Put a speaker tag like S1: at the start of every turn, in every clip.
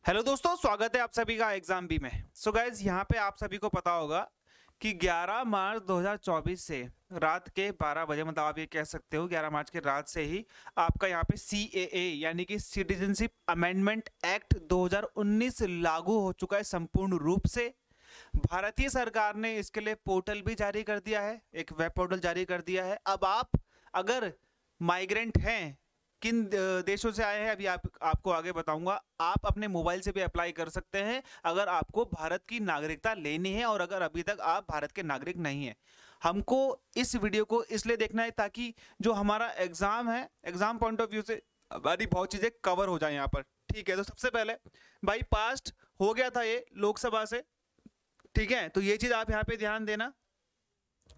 S1: Hello दोस्तों, स्वागत है आप सभी का एग्जाम बी में। सो गाइज, यहाँ पे आप सभी को पता होगा कि 11 मार्च 2024 से रात के 12 बजे, मतलब आप ये कह सकते हो 11 मार्च के रात से ही आपका यहाँ पे CAA यानी कि सिटीजनशिप अमेंडमेंट एक्ट 2019 लागू हो चुका है संपूर्ण रूप से। भारतीय सरकार ने इसके लिए पोर्टल भी जारी कर दिया है, एक वेब पोर्टल जारी कर दिया है। अब आप अगर माइग्रेंट हैं, किन देशों से आए हैं अभी आपको आगे बताऊंगा, आप अपने मोबाइल से भी अप्लाई कर सकते हैं अगर आपको भारत की नागरिकता लेनी है और अगर अभी तक आप भारत के नागरिक नहीं हैं। हमको इस वीडियो को इसलिए देखना है ताकि जो हमारा एग्जाम है, एग्जाम पॉइंट ऑफ व्यू से हमारी बहुत चीजें कवर हो जाए यहाँ पर। ठीक है, तो सबसे पहले भाई पास्ट हो गया था ये लोकसभा से। ठीक है, तो ये चीज आप यहाँ पे ध्यान देना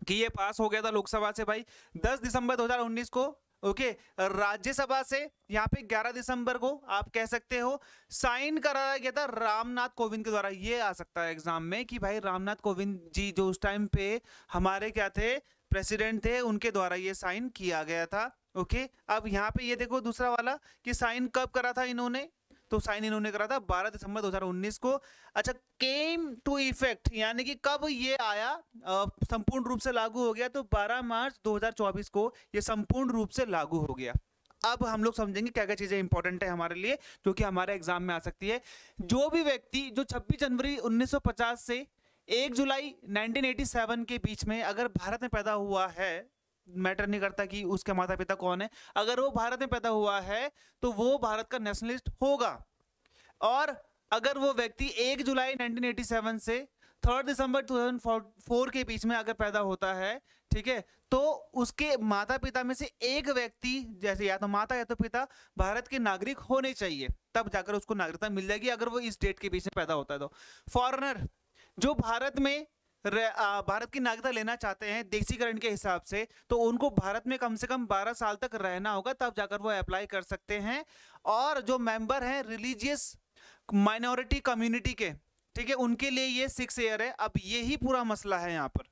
S1: कि ये पास हो गया था लोकसभा से भाई 10 दिसंबर 2019 को। ओके, राज्यसभा से यहाँ पे 11 दिसंबर को आप कह सकते हो साइन कराया गया था रामनाथ कोविंद के द्वारा। ये आ सकता है एग्जाम में कि भाई रामनाथ कोविंद जी जो उस टाइम पे हमारे क्या थे, प्रेसिडेंट थे, उनके द्वारा ये साइन किया गया था। ओके, अब यहाँ पे ये देखो दूसरा वाला कि साइन कब करा था इन्होंने, तो साइन इन्होंने करा था 12 दिसंबर 2019 को। अच्छा, केम टू इफेक्ट यानी कि कब ये आया, संपूर्ण रूप से लागू हो गया, तो 12 मार्च 2024 को ये संपूर्ण रूप से लागू हो गया। अब हम लोग समझेंगे क्या क्या चीजें इंपॉर्टेंट है हमारे लिए जो कि हमारे एग्जाम में आ सकती है। जो भी व्यक्ति जो 26 जनवरी 1950 से 1 जुलाई 1987 के बीच में अगर भारत में पैदा हुआ है, मैटर नहीं करता कि उसके माता पिता कौन है, अगर वो भारत में पैदा हुआ है तो वो भारत का नेशनलिस्ट होगा। और अगर वो व्यक्ति 1 जुलाई 1987 से 3 दिसंबर 2004 के बीच में अगर पैदा होता है, ठीक है, तो उसके माता पिता में से एक व्यक्ति, जैसे या तो माता या तो पिता, भारत के नागरिक होने चाहिए, तब जाकर उसको नागरिकता मिल जाएगी अगर वो इस डेट के बीच में पैदा होता है। तो फॉरेनर जो भारत में भारत की नागरिकता लेना चाहते हैं देशीकरण के हिसाब से, तो उनको भारत में कम से कम 12 साल तक रहना होगा, तब जाकर वो अप्लाई कर सकते हैं। और जो मेंबर हैं रिलीजियस माइनॉरिटी कम्युनिटी के, ठीक है, उनके लिए ये 6 ईयर है। अब यही पूरा मसला है यहाँ पर।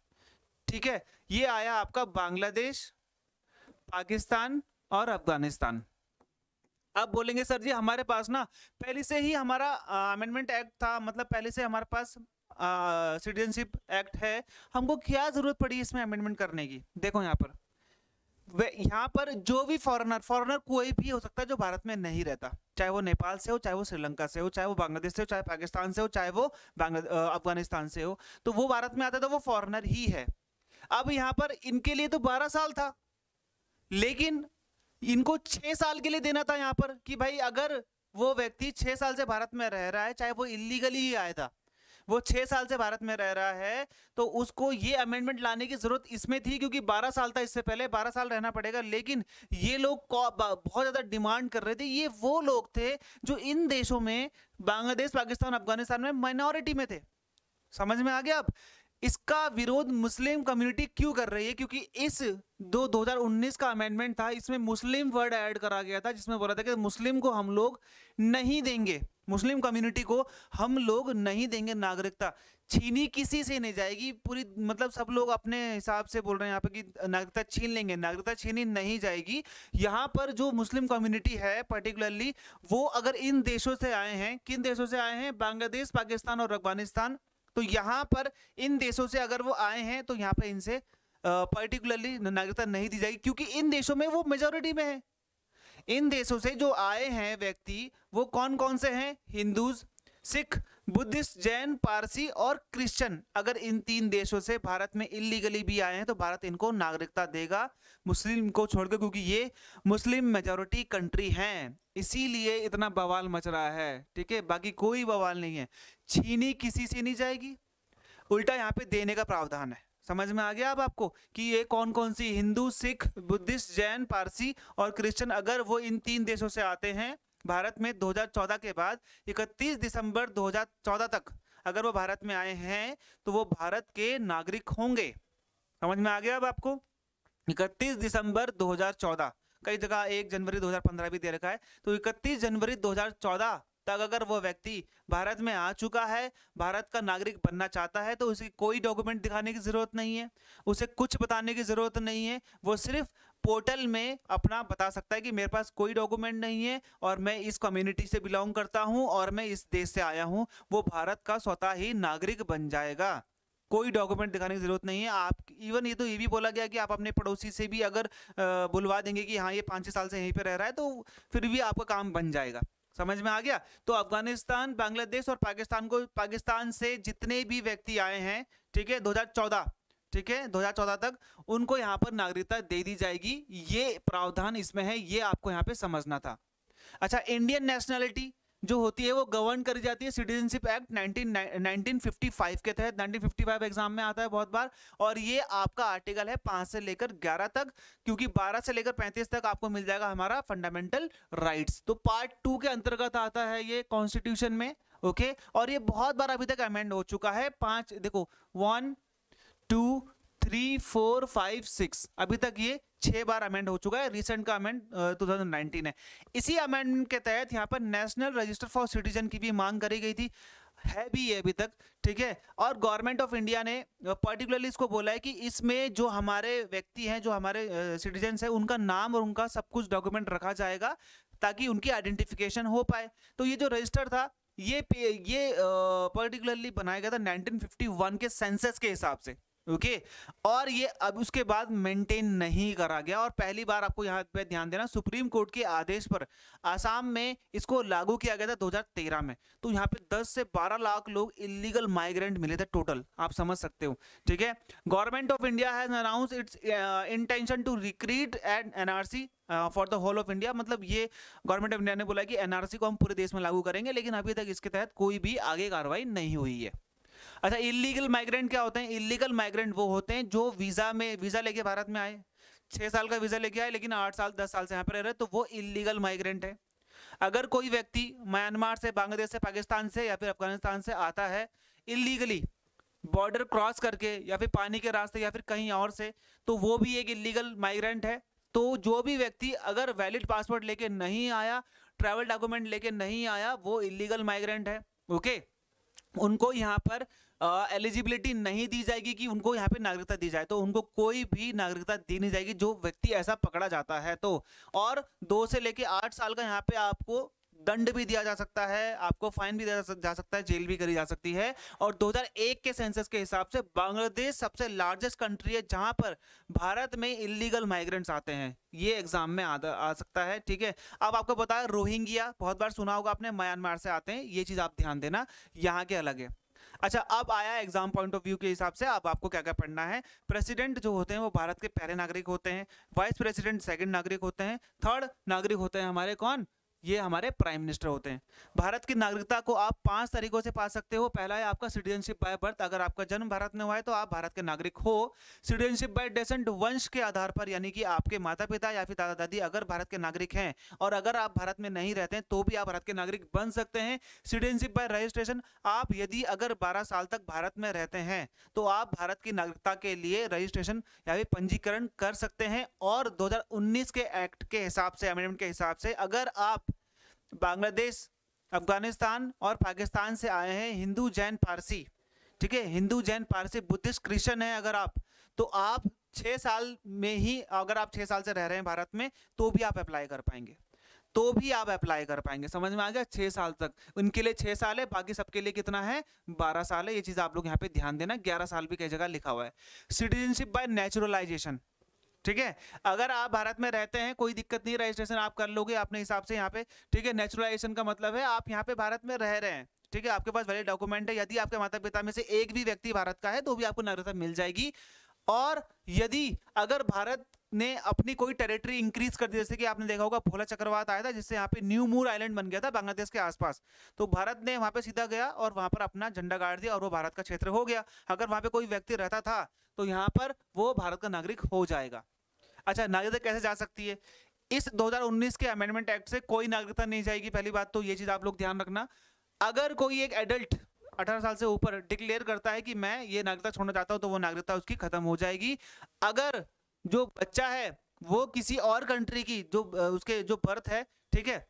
S1: ठीक है, ये आया आपका बांग्लादेश, पाकिस्तान और अफगानिस्तान। अब बोलेंगे सर जी हमारे पास ना पहले से ही हमारा अमेंडमेंट एक्ट था, मतलब पहले से हमारे पास सिटीजनशिप एक्ट है, हमको क्या जरूरत पड़ी इसमें अमेंडमेंट करने की। देखो यहाँ पर जो भी फॉरेनर कोई भी हो सकता है जो भारत में नहीं रहता, चाहे वो नेपाल से हो, चाहे वो श्रीलंका से हो, चाहे वो बांग्लादेश से हो, चाहे पाकिस्तान से हो, चाहे वो अफगानिस्तान से हो, तो वो भारत में आता है तो वो फॉरेनर ही है। अब यहाँ पर इनके लिए तो 12 साल था, लेकिन इनको 6 साल के लिए देना था यहाँ पर कि भाई अगर वो व्यक्ति 6 साल से भारत में रह रहा है, चाहे वो इलीगली ही आया था, वो 6 साल से भारत में रह रहा है, तो उसको ये अमेंडमेंट लाने की जरूरत इसमें थी क्योंकि 12 साल था, इससे पहले 12 साल रहना पड़ेगा। लेकिन ये लोग बहुत ज्यादा डिमांड कर रहे थे। ये वो लोग थे जो इन देशों में, बांग्लादेश, पाकिस्तान, अफगानिस्तान में माइनॉरिटी में थे। समझ में आ गया? अब इसका विरोध मुस्लिम कम्युनिटी क्यों कर रही है? क्योंकि इस 2019 का अमेंडमेंट था, इसमें मुस्लिम वर्ड ऐड करा गया था, जिसमें बोला था कि मुस्लिम को हम लोग नहीं देंगे, मुस्लिम कम्युनिटी को हम लोग नहीं देंगे नागरिकता, छीनी किसी से नहीं जाएगी पूरी, मतलब सब लोग अपने हिसाब से बोल रहे हैं यहाँ पे कि नागरिकता छीन लेंगे, नागरिकता छीनी नहीं जाएगी। यहाँ पर जो मुस्लिम कम्युनिटी है पर्टिकुलरली, वो अगर इन देशों से आए हैं, किन देशों से आए हैं, बांग्लादेश, पाकिस्तान और अफगानिस्तान, तो यहाँ पर इन देशों से अगर वो आए हैं तो यहाँ पे इनसे पर्टिकुलरली नागरिकता नहीं दी जाएगी क्योंकि इन देशों में वो मेजोरिटी में है। इन देशों से जो आए हैं व्यक्ति वो कौन कौन से हैं? हिंदूज, सिख, बुद्धिस्ट, जैन, पारसी और क्रिश्चियन। अगर इन 3 देशों से भारत में इलीगली भी आए हैं तो भारत इनको नागरिकता देगा, मुस्लिम को छोड़कर, क्योंकि ये मुस्लिम मेजॉरिटी कंट्री हैं, इसीलिए इतना बवाल मच रहा है। ठीक है, बाकी कोई बवाल नहीं है, छीनी किसी से नहीं जाएगी, उल्टा यहाँ पे देने का प्रावधान है। समझ में आ गया अब आपको कि ये कौन कौन सी, हिंदू, सिख, बुद्धिस्ट, जैन, पारसी और क्रिश्चियन, अगर वो इन 3 देशों से आते हैं भारत में 2014 के बाद 31 दिसंबर 2014 तक अगर वो भारत में आए हैं तो वो भारत के नागरिक होंगे। समझ में आ गया अब आपको? 31 दिसंबर 2014, कई जगह 1 जनवरी 2015 भी दे रखा है, तो 31 जनवरी 2014 तक अगर वो व्यक्ति भारत में आ चुका है, भारत का नागरिक बनना चाहता है, तो उसे कोई डॉक्यूमेंट दिखाने की जरूरत नहीं है, उसे कुछ बताने की जरूरत नहीं है, वो सिर्फ पोर्टल में अपना बता सकता है कि मेरे पास कोई डॉक्यूमेंट नहीं है और मैं इस कम्युनिटी से बिलोंग करता हूं और मैं इस देश से आया हूं, वो भारत का स्वतः ही नागरिक बन जाएगा। कोई डॉक्यूमेंट दिखाने की जरूरत नहीं है। आप इवन ये तो ये भी बोला गया कि आप अपने पड़ोसी से भी अगर बुलवा देंगे कि हाँ ये 5-6 साल से यहीं पे रह रहा है, तो फिर भी आपका काम बन जाएगा। समझ में आ गया? तो अफगानिस्तान, बांग्लादेश और पाकिस्तान से जितने भी व्यक्ति आए हैं, ठीक है, 2014, ठीक है, 2014 तक उनको यहाँ पर नागरिकता दे दी जाएगी। ये प्रावधान इसमें है, ये आपको यहाँ पे समझना था। अच्छा, इंडियन नेशनैलिटी जो होती है वो गवर्न करी जाती है सिटीजनशिप एक्ट 1955 के तहत। 1955 एग्जाम में आता है बहुत बार, और ये आपका आर्टिकल है 5 से लेकर 11 तक, क्योंकि 12 से लेकर 35 तक आपको मिल जाएगा हमारा फंडामेंटल राइट्स। तो पार्ट 2 के अंतर्गत आता है ये कॉन्स्टिट्यूशन में। ओके, और ये बहुत बार अभी तक अमेंड हो चुका है। 5 देखो, 1 2 3 4 5 6, अभी तक ये 6 बार अमेंड हो चुका है। रिसेंट का अमेंड 2019 है। इसी अमेंडमेंट के तहत यहाँ पर नेशनल रजिस्टर फॉर सिटीजन की भी मांग करी गई थी, है भी ये अभी तक, ठीक है। और गवर्नमेंट ऑफ इंडिया ने पर्टिकुलरली इसको बोला है कि इसमें जो हमारे व्यक्ति हैं, जो हमारे सिटीजन्स हैं, उनका नाम और उनका सब कुछ डॉक्यूमेंट रखा जाएगा ताकि उनकी आइडेंटिफिकेशन हो पाए। तो ये जो रजिस्टर था ये पर्टिकुलरली बनाया गया था 1951 के सेंसस के हिसाब से। ओके, और ये अब उसके बाद मेंटेन नहीं करा गया। और पहली बार आपको यहाँ पे ध्यान देना, सुप्रीम कोर्ट के आदेश पर आसाम में इसको लागू किया गया था 2013 में। तो यहाँ पे 10 से 12 लाख लोग इलीगल माइग्रेंट मिले थे टोटल, आप समझ सकते हो, ठीक है। Government of India has announced its intention to recreate an NRC for the whole of India. मतलब ये गवर्नमेंट ऑफ इंडिया ने बोला कि एनआरसी को हम पूरे देश में लागू करेंगे, लेकिन अभी तक इसके तहत कोई भी आगे कार्रवाई नहीं हुई है। अच्छा, इलीगल माइग्रेंट क्या होते हैं? इलीगल माइग्रेंट वो होते हैं जो वीजा लेके भारत में आए, 6 साल का वीजा लेके आए, लेकिन 8 साल 10 साल से यहाँ पर रह रहे, तो वो इलीगल माइग्रेंट है। अगर कोई व्यक्ति म्यांमार से, बांग्लादेश से, पाकिस्तान से या फिर अफगानिस्तान से आता है इलीगली, बॉर्डर क्रॉस करके या फिर पानी के रास्ते या फिर कहीं और से, तो वो भी एक इलीगल माइग्रेंट है। तो जो भी व्यक्ति अगर वैलिड पासपोर्ट लेके नहीं आया, ट्रैवल डॉक्यूमेंट लेके नहीं आया, वो इलीगल माइग्रेंट है। ओके, उनको यहाँ पर एलिजिबिलिटी नहीं दी जाएगी कि उनको यहाँ पे नागरिकता दी जाए, तो उनको कोई भी नागरिकता दी नहीं जाएगी जो व्यक्ति ऐसा पकड़ा जाता है तो। और 2 से लेके 8 साल का यहाँ पे आपको दंड भी दिया जा सकता है, आपको फाइन भी दिया जा सकता है, जेल भी करी जा सकती है। और 2001 के सेंसस के हिसाब से बांग्लादेश सबसे लार्जेस्ट कंट्री है जहां पर भारत में इलीगल माइग्रेंट्स आते हैं। ये एग्जाम में आ सकता है, ठीक है। अब आपको पता है रोहिंग्या, बहुत बार सुना होगा आपने, म्यांमार से आते हैं, ये चीज आप ध्यान देना, यहाँ के अलग है। अच्छा, अब आया एग्जाम पॉइंट ऑफ व्यू के हिसाब से, अब आपको क्या क्या पढ़ना है। प्रेसिडेंट जो होते हैं वो भारत के पहले नागरिक होते हैं, वाइस प्रेसिडेंट सेकंड नागरिक होते हैं, थर्ड नागरिक होते हैं हमारे कौन, ये हमारे प्राइम मिनिस्टर होते हैं। भारत की नागरिकता को आप 5 तरीकों से पा सकते हो। पहला है आपका सिटीजनशिप बाय बर्थ, अगर आपका जन्म भारत में हुआ है तो आप भारत के नागरिक हो। सिटीजनशिप बाय डेसेंट, वंश के आधार पर, यानी कि आपके माता पिता या फिर दादा दादी अगर भारत के नागरिक हैं और अगर आप भारत में नहीं रहते हैं तो भी आप भारत के नागरिक बन सकते हैं। सिटीजनशिप बाय रजिस्ट्रेशन, आप यदि अगर 12 साल तक भारत में रहते हैं तो आप भारत की नागरिकता के लिए रजिस्ट्रेशन या फिर पंजीकरण कर सकते हैं। और 2019 के एक्ट के हिसाब से, अमेंडमेंट के हिसाब से, अगर आप बांग्लादेश, अफगानिस्तान और पाकिस्तान से आए हैं, हिंदू जैन पारसी, ठीक है, हिंदू जैन पारसी बुद्धिस्ट क्रिश्चियन है अगर आप, तो आप 6 साल में ही, अगर आप 6 साल से रह रहे हैं भारत में तो भी आप अप्लाई कर पाएंगे, तो भी आप अप्लाई कर पाएंगे। समझ में आ गया? 6 साल तक उनके लिए 6 साल है, बाकी सबके लिए कितना है, 12 साल है। ये चीज आप लोग यहाँ पे ध्यान देना, 11 साल भी कई जगह लिखा हुआ है। सिटीजनशिप बाय नेचुरलाइजेशन, ठीक है, अगर आप भारत में रहते हैं कोई दिक्कत नहीं, रजिस्ट्रेशन आप कर लोगे अपने हिसाब से यहाँ पे, ठीक है। नेचुरलाइजेशन का मतलब है आप यहाँ पे भारत में रह रहे हैं, ठीक है, आपके पास वैलिड डॉक्यूमेंट है। यदि आपके माता पिता में से एक भी व्यक्ति भारत का है तो भी आपको नागरिकता मिल जाएगी। और यदि अगर भारत ने अपनी कोई टेरिटरी इंक्रीज कर दी, जैसे कि आपने देखा होगा भोला चक्रवात आया था जिससे यहाँ पे न्यू मूर आइलैंड बन गया था बांग्लादेश के आसपास, तो भारत ने वहां पे सीधा गया और वहां पर अपना झंडा गाड़ दिया और वो भारत का क्षेत्र हो गया। अगर वहां पे कोई व्यक्ति रहता था तो यहाँ पर वो भारत का नागरिक हो जाएगा। अच्छा, नागरिकता कैसे जा सकती है? इस 2019 के अमेंडमेंट एक्ट से कोई नागरिकता नहीं जाएगी, पहली बात तो ये चीज आप लोग ध्यान रखना। अगर कोई एक एडल्ट 18 साल से ऊपर डिक्लेयर करता है कि मैं ये नागरिकता छोड़ना चाहता हूं तो वो नागरिकता उसकी खत्म हो जाएगी। अगर जो बच्चा है वो किसी और कंट्री की जो उसके जो बर्थ है, ठीक है,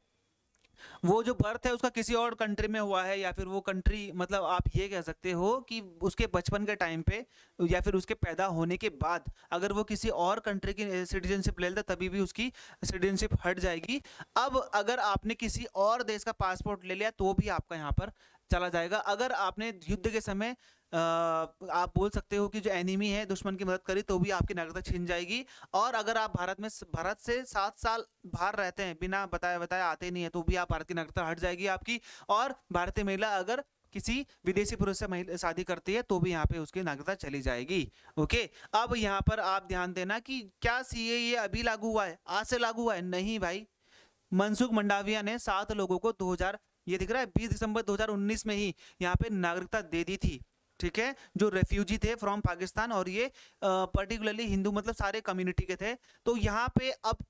S1: वो जो बर्थ है उसका किसी और कंट्री में हुआ है, या फिर वो कंट्री मतलब आप ये कह सकते हो कि उसके बचपन के टाइम पे या फिर उसके पैदा होने के बाद अगर वो किसी और कंट्री की सिटीजनशिप ले लेता तभी भी उसकी सिटीजनशिप हट जाएगी। अब अगर आपने किसी और देश का पासपोर्ट ले लिया तो भी आपका यहाँ पर चला जाएगा। अगर आपने युद्ध के समय आप बोल सकते हो कि जो एनिमी है दुश्मन की मदद करी तो भी आपकी नागरिकता छिन जाएगी। और अगर आप भारत से 7 साल बाहर रहते हैं, बिना बताए बताए आते नहीं है, तो भी आप भारत की नागरिकता हट जाएगी आपकी। और भारतीय महिला अगर किसी विदेशी पुरुष से शादी करती है तो भी यहाँ पे उसकी नागरिकता चली जाएगी। ओके, अब यहाँ पर आप ध्यान देना कि क्या सीएए अभी लागू हुआ है, आज से लागू हुआ है? नहीं भाई, मनसुख मंडाविया ने 7 लोगों को 2000 ये दिख रहा है 20 दिसंबर 2019 में ही यहाँ पे नागरिकता दे दी थी। ठीक है, जो रेफ्यूजी थे फ्रॉम पाकिस्तान, और ये पर्टिकुलरली हिंदू मतलब सारे कम्युनिटी के थे। तो यहाँ पे अब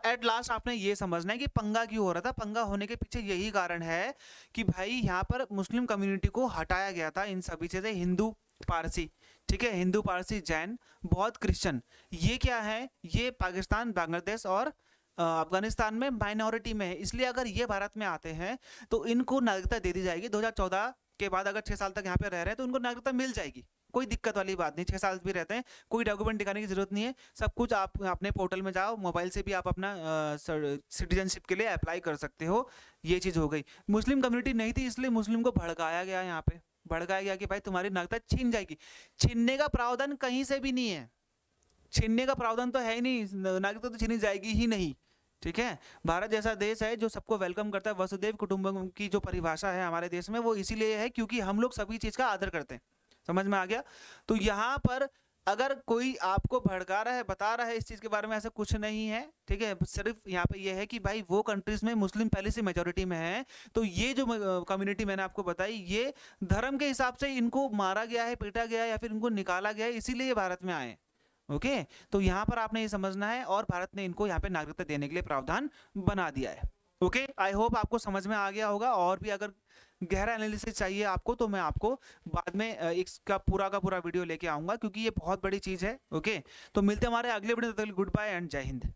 S1: एट लास्ट आपने ये समझना है कि पंगा क्यों हो रहा था। पंगा होने के पीछे यही कारण है कि भाई यहाँ पर मुस्लिम कम्युनिटी को हटाया गया था इन सभी से, हिंदू पारसी, ठीक है, हिंदू पारसी जैन बौद्ध क्रिश्चियन, ये क्या है, ये पाकिस्तान बांग्लादेश और अफगानिस्तान में माइनॉरिटी में है। इसलिए अगर ये भारत में आते हैं तो इनको नागरिकता दे दी जाएगी 2014 के बाद। अगर 6 साल तक यहाँ पे रह रहे हैं तो उनको नागरिकता मिल जाएगी, कोई दिक्कत वाली बात नहीं। 6 साल भी रहते हैं, कोई डॉक्यूमेंट दिखाने की जरूरत नहीं है, सब कुछ आप अपने पोर्टल में जाओ, मोबाइल से भी आप अपना सिटीजनशिप के लिए अप्लाई कर सकते हो। ये चीज़ हो गई। मुस्लिम कम्युनिटी नहीं थी इसलिए मुस्लिम को भड़काया गया, यहाँ पे भड़काया गया कि भाई तुम्हारी नागरिकता छीन जाएगी। छीनने का प्रावधान कहीं से भी नहीं है, छीनने का प्रावधान तो है ही नहीं, नागरिकता तो छीनी जाएगी ही नहीं। ठीक है, भारत जैसा देश है जो सबको वेलकम करता है, वसुदेव कुटुंबकम की जो परिभाषा है हमारे देश में वो इसीलिए है क्योंकि हम लोग सभी चीज का आदर करते हैं। समझ में आ गया? तो यहाँ पर अगर कोई आपको भड़का रहा है, बता रहा है इस चीज के बारे में, ऐसा कुछ नहीं है। ठीक है, सिर्फ यहाँ पे ये है कि भाई वो कंट्रीज में मुस्लिम पहले से मेजोरिटी में है, तो ये जो कम्युनिटी मैंने आपको बताई ये धर्म के हिसाब से इनको मारा गया है, पीटा गया है या फिर इनको निकाला गया है, इसीलिए ये भारत में आए। ओके, तो यहाँ पर आपने ये समझना है और भारत ने इनको यहाँ पे नागरिकता देने के लिए प्रावधान बना दिया है। ओके, आई होप आपको समझ में आ गया होगा। और भी अगर गहरा एनालिसिस चाहिए आपको तो मैं आपको बाद में इसका पूरा का पूरा वीडियो लेके आऊंगा क्योंकि ये बहुत बड़ी चीज है। ओके, तो मिलते हैं हमारे अगले वीडियो में, गुड बाय एंड जय हिंद।